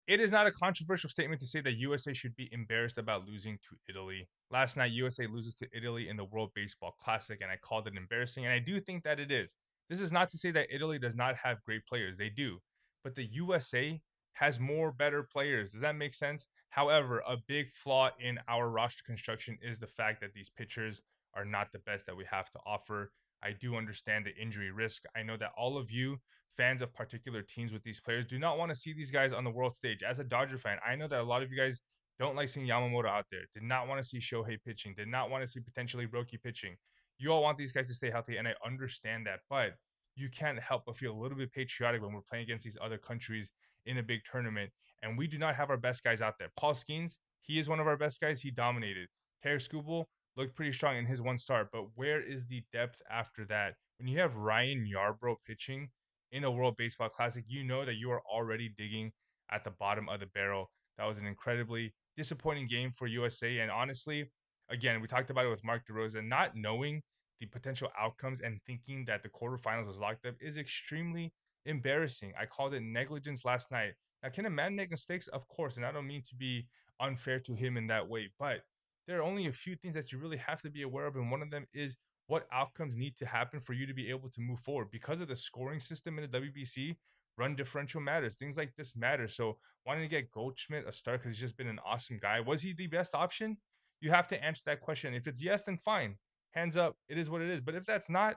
It is not a controversial statement to say that USA should be embarrassed about losing to Italy. Last night, USA loses to Italy in the World Baseball Classic, and I called it embarrassing, and I do think that it is. This is not to say that Italy does not have great players. They do. But the USA has more better players. Does that make sense? However, a big flaw in our roster construction is the fact that these pitchers are not the best that we have to offer. I do understand the injury risk. I know that all of you fans of particular teams with these players do not want to see these guys on the world stage. As a Dodger fan, I know that a lot of you guys don't like seeing Yamamoto out there, did not want to see Shohei pitching, did not want to see potentially Roki pitching. You all want these guys to stay healthy, and I understand that, but you can't help but feel a little bit patriotic when we're playing against these other countries in a big tournament, and we do not have our best guys out there. Paul Skeens, he is one of our best guys. He dominated. Taylor Skubal looked pretty strong in his one start, but where is the depth after that? When you have Ryan Yarbrough pitching in a World Baseball Classic, you know that you are already digging at the bottom of the barrel. That was an incredibly disappointing game for USA. And honestly, again, we talked about it with Mark DeRosa, not knowing the potential outcomes and thinking that the quarterfinals was locked up is extremely embarrassing. I called it negligence last night. Now, can a man make mistakes? Of course. And I don't mean to be unfair to him in that way, but there are only a few things that you really have to be aware of. And one of them is what outcomes need to happen for you to be able to move forward. Because of the scoring system in the WBC, run differential matters. Things like this matter. So wanting to get Goldschmidt a start because he's just been an awesome guy. Was he the best option? You have to answer that question. If it's yes, then fine. Hands up. It is what it is. But if that's not,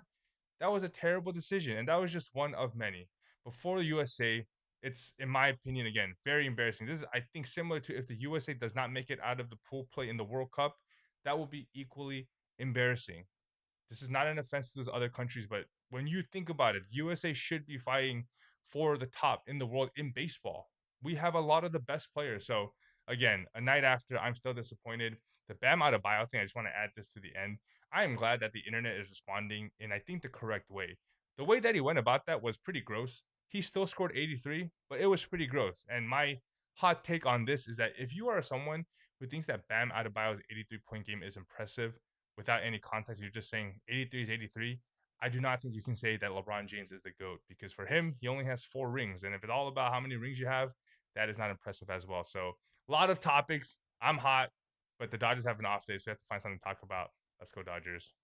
that was a terrible decision. And that was just one of many. Before the USA, it's, in my opinion, again, very embarrassing. This is, I think, similar to if the USA does not make it out of the pool play in the World Cup, that will be equally embarrassing. This is not an offense to those other countries, but when you think about it, USA should be fighting for the top in the world in baseball. We have a lot of the best players. So again, a night after, I'm still disappointed. The Bam Adebayo thing, I just want to add this to the end. I am glad that the internet is responding in, I think, the correct way. The way that he went about that was pretty gross. He still scored 83, but it was pretty gross. And my hot take on this is that if you are someone who thinks that Bam Adebayo's 83-point game is impressive, without any context, you're just saying 83 is 83. I do not think you can say that LeBron James is the GOAT because for him, he only has 4 rings. And if it's all about how many rings you have, that is not impressive as well. So, a lot of topics. I'm hot, but the Dodgers have an off day, so we have to find something to talk about. Let's go, Dodgers.